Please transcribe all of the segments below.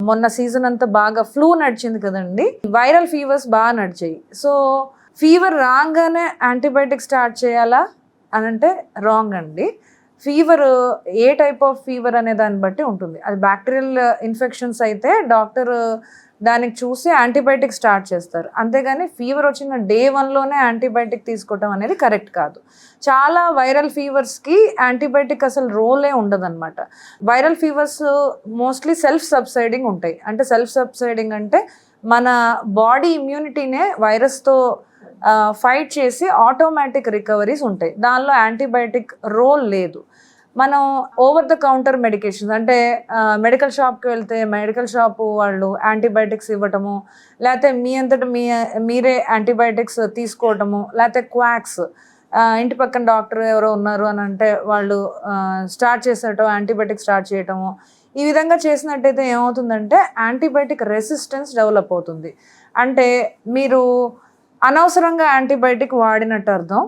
మొన్న సీజన్ అంతా బాగా ఫ్లూ నడిచింది కదండి, వైరల్ ఫీవర్స్ బాగా నడిచాయి. సో ఫీవర్ రాగానే యాంటీబయాటిక్ స్టార్ట్ చేయాలా అని అంటే రాంగ్ అండి. Fever A type of fever అనే దాన్ని బట్టి ఉంటుంది. అది బ్యాక్టీరియల్ ఇన్ఫెక్షన్స్ అయితే డాక్టర్ దానికి చూసి యాంటీబయాటిక్ స్టార్ట్ చేస్తారు. అంతేగాని ఫీవర్ వచ్చిన డే 1లోనే యాంటీబయాటిక్ తీసుకోవటం అనేది కరెక్ట్ కాదు. చాలా వైరల్ ఫీవర్స్కి యాంటీబయాటిక్ అసలు రోలే ఉండదన్నమాట. Viral fevers mostly self subsiding ఉంటాయి. అంటే సెల్ఫ్ సబ్సైడింగ్ అంటే మన బాడీ ఇమ్యూనిటీనే వైరస్తో ఫైట్ చేసి ఆటోమేటిక్ రికవరీస్ ఉంటాయి. దానిలో యాంటీబయాటిక్ రోల్ లేదు. మనం ఓవర్ ద కౌంటర్ మెడికేషన్స్ అంటే మెడికల్ షాప్కి వెళ్తే మెడికల్ షాప్ వాళ్ళు యాంటీబయాటిక్స్ ఇవ్వటము, లేకపోతే మీ అంతటా మీరే యాంటీబయాటిక్స్ తీసుకోవటము, లేకపోతే క్వాక్స్ ఇంటి పక్కన డాక్టర్ ఎవరో ఉన్నారు అని అంటే వాళ్ళు స్టార్ట్ చేసేటం యాంటీబయాటిక్ స్టార్ట్ చేయటము. ఈ విధంగా చేసినట్టయితే ఏమవుతుందంటే యాంటీబయాటిక్ రెసిస్టెన్స్ డెవలప్ అవుతుంది. అంటే మీరు అనవసరంగా యాంటీబయాటిక్ వాడినట్టు అర్థం.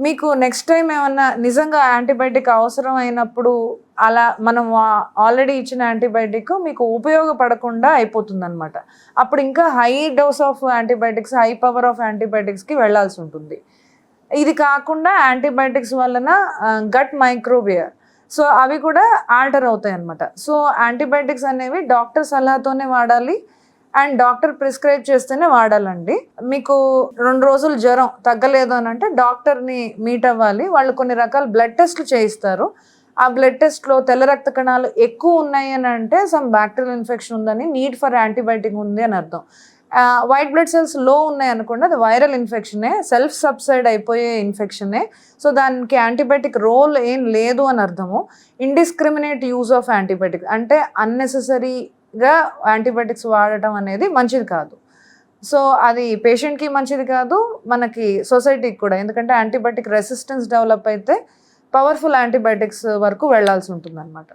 మీకు నెక్స్ట్ టైం ఏమన్నా నిజంగా యాంటీబయాటిక్ అవసరం అయినప్పుడు అలా మనం ఆల్రెడీ ఇచ్చిన యాంటీబయాటిక్ మీకు ఉపయోగపడకుండా అయిపోతుంది అనమాట. అప్పుడు ఇంకా high dose of antibiotics, high power of యాంటీబయాటిక్స్కి వెళ్లాల్సి ఉంటుంది. ఇది కాకుండా యాంటీబయాటిక్స్ వలన గట్ మైక్రోబియా, సో అవి కూడా ఆల్టర్ అవుతాయి అన్నమాట. సో యాంటీబయాటిక్స్ అనేవి డాక్టర్ సలహాతోనే వాడాలి అండ్ డాక్టర్ ప్రిస్క్రైబ్ చేస్తేనే వాడాలండి. మీకు 2 రోజులు జ్వరం తగ్గలేదు అని అంటే డాక్టర్ని మీట్ అవ్వాలి. వాళ్ళు కొన్ని రకాల బ్లడ్ టెస్ట్లు చేయిస్తారు. ఆ బ్లడ్ టెస్ట్లో తెల్ల రక్త కణాలు ఎక్కువ ఉన్నాయి అని అంటే సమ్ బ్యాక్టీరియల్ ఇన్ఫెక్షన్ ఉందని, నీడ్ ఫర్ యాంటీబయాటిక్ ఉంది అని అర్థం. వైట్ బ్లడ్ సెల్స్ లో ఉన్నాయి అనుకోండి, అది వైరల్ ఇన్ఫెక్షనే, సెల్ఫ్ సబ్సైడ్ అయిపోయే ఇన్ఫెక్షనే. సో దానికి యాంటీబయాటిక్ రోల్ ఏం లేదు అని అర్థము. ఇండిస్క్రిమినేట్ యూజ్ ఆఫ్ యాంటీబయాటిక్ అంటే అన్నెసెసరీగా యాంటీబయాటిక్స్ వాడటం అనేది మంచిది కాదు. సో అది పేషెంట్కి మంచిది కాదు, మనకి సొసైటీకి కూడా. ఎందుకంటే యాంటీబయాటిక్ రెసిస్టెన్స్ డెవలప్ అయితే పవర్ఫుల్ యాంటీబయాటిక్స్ వరకు వెళ్లాల్సి ఉంటుంది అనమాట.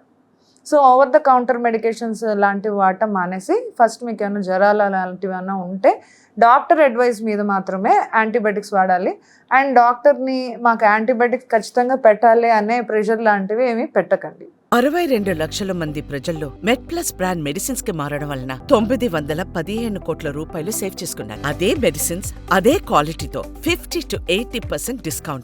So over the counter medications లాంటివి వాడటం మానేసి ఫస్ట్ మీకు ఏమైనా జ్వరాలు లాంటివి ఏమైనా ఉంటే డాక్టర్ అడ్వైస్ మీద మాత్రమే యాంటీబయాటిక్స్ వాడాలి. అండ్ డాక్టర్ని మాకు యాంటీబయాటిక్స్ ఖచ్చితంగా పెట్టాలి అనే ప్రెషర్ లాంటివి ఏమీ పెట్టకండి. 62 లక్షల మంది ప్రజల్లో మెడ్ప్లస్ బ్రాండ్ మెడిసిన్స్ కి మారడం వలన 915 కోట్ల రూపాయలు సేవ్ చేసుకున్నారు. అదే మెడిసిన్స్ అదే క్వాలిటీతో 50 to 80% డిస్కౌంట్లు.